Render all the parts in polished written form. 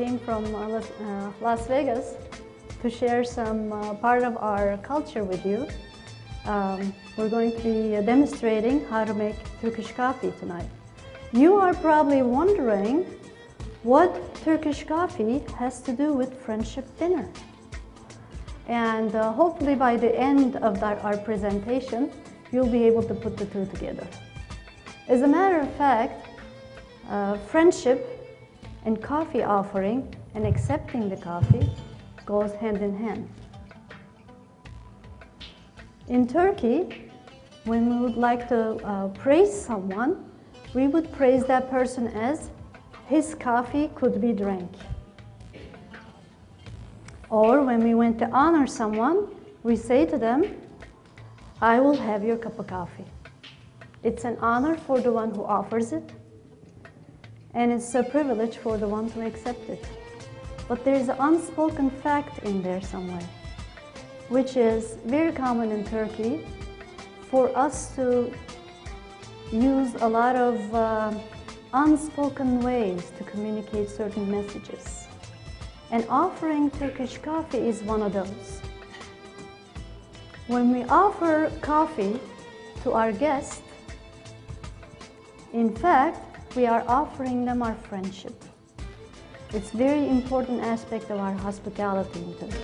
came from Las Vegas to share some part of our culture with you. We're going to be demonstrating how to make Turkish coffee tonight. You are probably wondering what Turkish coffee has to do with friendship dinner. And hopefully by the end of our presentation, you'll be able to put the two together. As a matter of fact, friendship and coffee offering and accepting the coffee goes hand in hand. In Turkey, when we would like to praise someone, we would praise that person as his coffee could be drank. Or when we want to honor someone, we say to them, I will have your cup of coffee. It's an honor for the one who offers it, and it's a privilege for the one to accept it. But there's an unspoken fact in there somewhere, which is very common in Turkey for us to use a lot of unspoken ways to communicate certain messages. And offering Turkish coffee is one of those. When we offer coffee to our guests, in fact, we are offering them our friendship. It's a very important aspect of our hospitality in Turkey.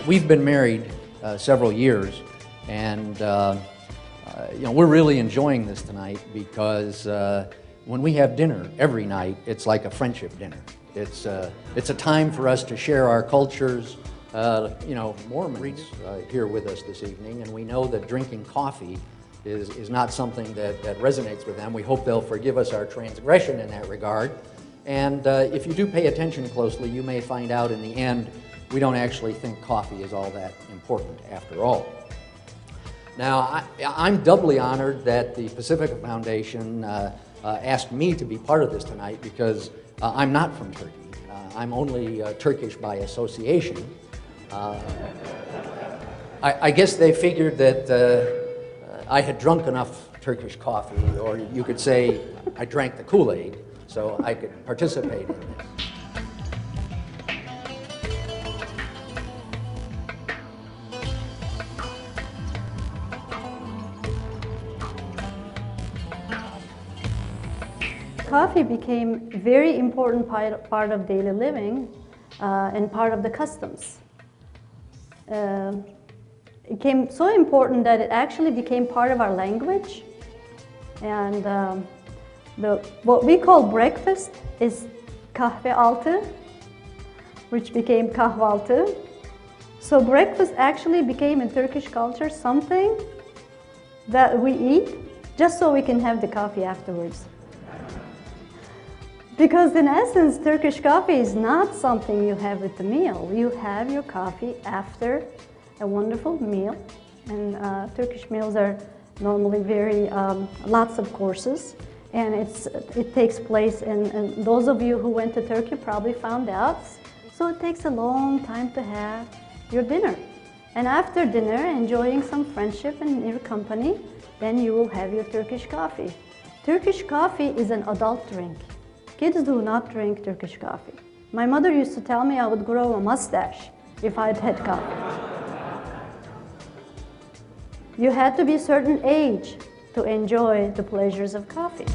We've been married several years, and we're really enjoying this tonight because when we have dinner every night, it's like a friendship dinner. It's a time for us to share our cultures. Mormons here with us this evening, and we know that drinking coffee is not something that resonates with them. We hope they'll forgive us our transgression in that regard. And if you do pay attention closely, you may find out in the end we don't actually think coffee is all that important after all. Now, I'm doubly honored that the Pacifica Foundation asked me to be part of this tonight because I'm not from Turkey. I'm only Turkish by association. I guess they figured that I had drunk enough Turkish coffee, or you could say I drank the Kool-Aid, so I could participate in this. Coffee became a very important part of daily living and part of the customs. It became so important that it actually became part of our language. And what we call breakfast is kahvaltı, which became kahvaltı. So breakfast actually became in Turkish culture something that we eat just so we can have the coffee afterwards. Because in essence, Turkish coffee is not something you have with the meal. You have your coffee after a wonderful meal. And Turkish meals are normally very, lots of courses. And it takes place, and those of you who went to Turkey probably found out. So it takes a long time to have your dinner. And after dinner, enjoying some friendship and your company, then you will have your Turkish coffee. Turkish coffee is an adult drink. Kids do not drink Turkish coffee. My mother used to tell me I would grow a mustache if I'd had coffee. You had to be a certain age to enjoy the pleasures of coffee.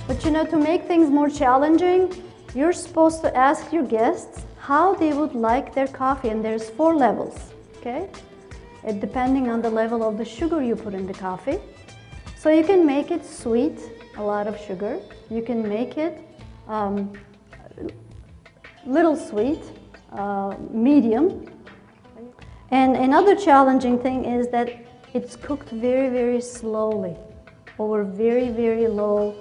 But to make things more challenging, you're supposed to ask your guests how they would like their coffee, and there's 4 levels, okay? Depending on the level of the sugar you put in the coffee. So you can make it sweet, a lot of sugar. You can make it little sweet, medium. And another challenging thing is that it's cooked very, very slowly over very, very low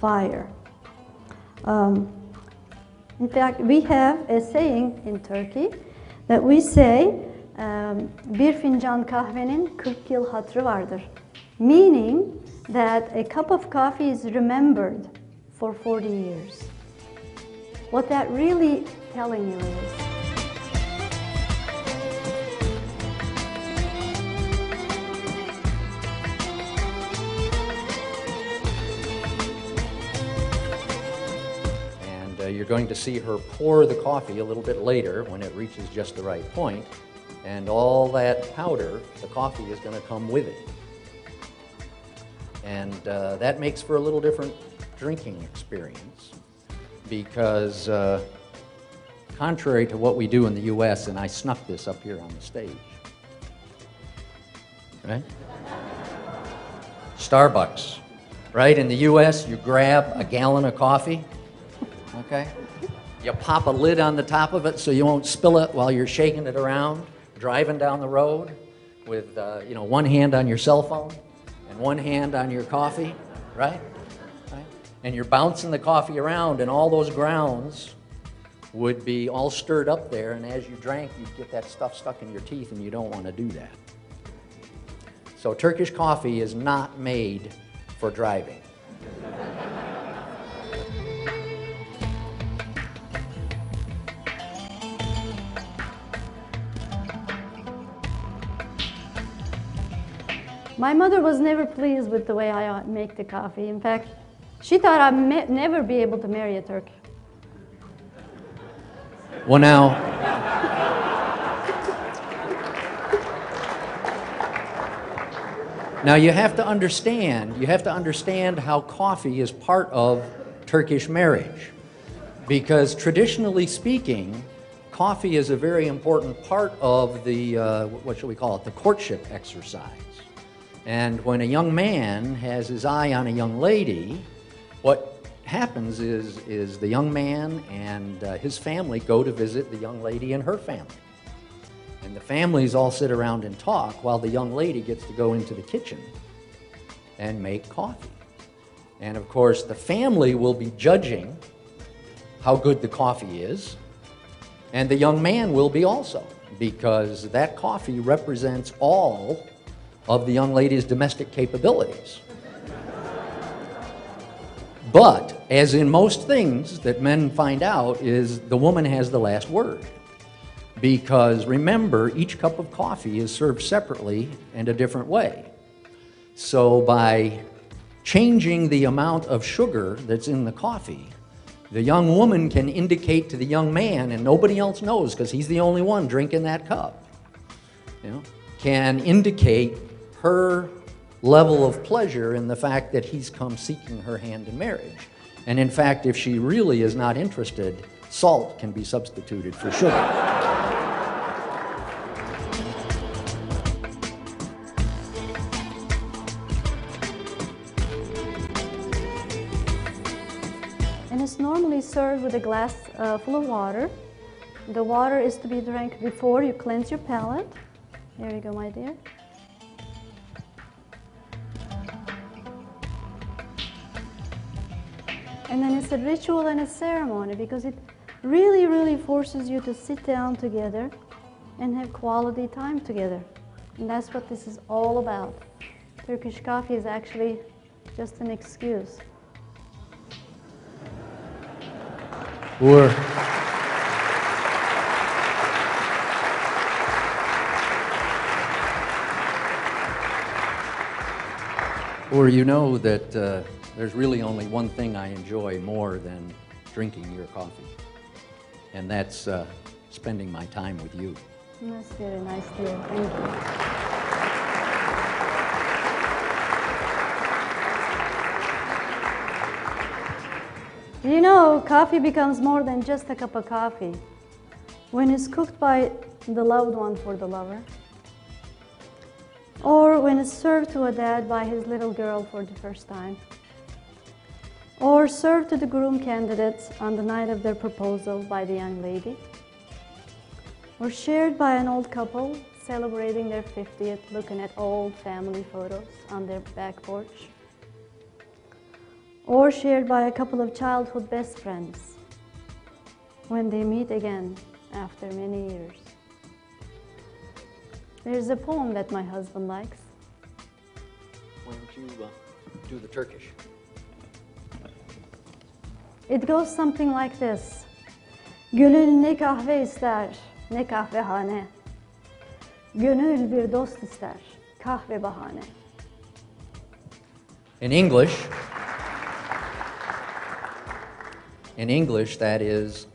fire. In fact, we have a saying in Turkey that we say, bir fincan kahvenin 40 yıl hatırı vardır. meaning that a cup of coffee is remembered for 40 years. What that really telling you is, you're going to see her pour the coffee a little bit later when it reaches just the right point, and all that powder, the coffee, is going to come with it. And that makes for a little different drinking experience because contrary to what we do in the U.S., and I snuck this up here on the stage, right? Starbucks, right? In the U.S., you grab a gallon of coffee, okay? You pop a lid on the top of it so you won't spill it while you're shaking it around, driving down the road with one hand on your cell phone and one hand on your coffee, right? And you're bouncing the coffee around, and all those grounds would be all stirred up there, and as you drank, you'd get that stuff stuck in your teeth, and you don't want to do that. So Turkish coffee is not made for driving. my mother was never pleased with the way I make the coffee. In fact, she thought I'd never be able to marry a Turk. Well, now, you have to understand how coffee is part of Turkish marriage. Because traditionally speaking, coffee is a very important part of the, what shall we call it, the courtship exercise. And when a young man has his eye on a young lady, what happens is the young man and his family go to visit the young lady and her family. And the families all sit around and talk while the young lady gets to go into the kitchen and make coffee. And of course, the family will be judging how good the coffee is, and the young man will be also, because that coffee represents all of the young lady's domestic capabilities. But, as in most things that men find out, is the woman has the last word. Because remember, each cup of coffee is served separately and a different way. So by changing the amount of sugar that's in the coffee, the young woman can indicate to the young man, and nobody else knows because he's the only one drinking that cup, can indicate her level of pleasure in the fact that he's come seeking her hand in marriage. And in fact, if she really is not interested, salt can be substituted for sugar. And it's normally served with a glass full of water. The water is to be drank before you cleanse your palate. There you go, my dear. And then it's a ritual and a ceremony because it really, really forces you to sit down together and have quality time together. And that's what this is all about. Turkish coffee is actually just an excuse. Or you know that there's really only one thing I enjoy more than drinking your coffee, and that's spending my time with you. That's very nice, dear. Thank you. You know, coffee becomes more than just a cup of coffee when it's cooked by the loved one for the lover, or when it's served to a dad by his little girl for the first time, or served to the groom candidates on the night of their proposal by the young lady, or shared by an old couple celebrating their 50th, looking at old family photos on their back porch, or shared by a couple of childhood best friends when they meet again after many years. There's a poem that my husband likes. When you do the Turkish? It goes something like this. Gönül ne kahve ister, ne kahvehane. Gönül bir dost ister, kahve bahane. In English, that is,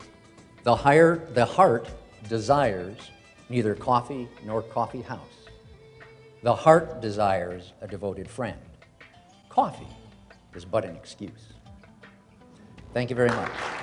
the heart desires neither coffee nor coffee house. The heart desires a devoted friend. Coffee is but an excuse. Thank you very much.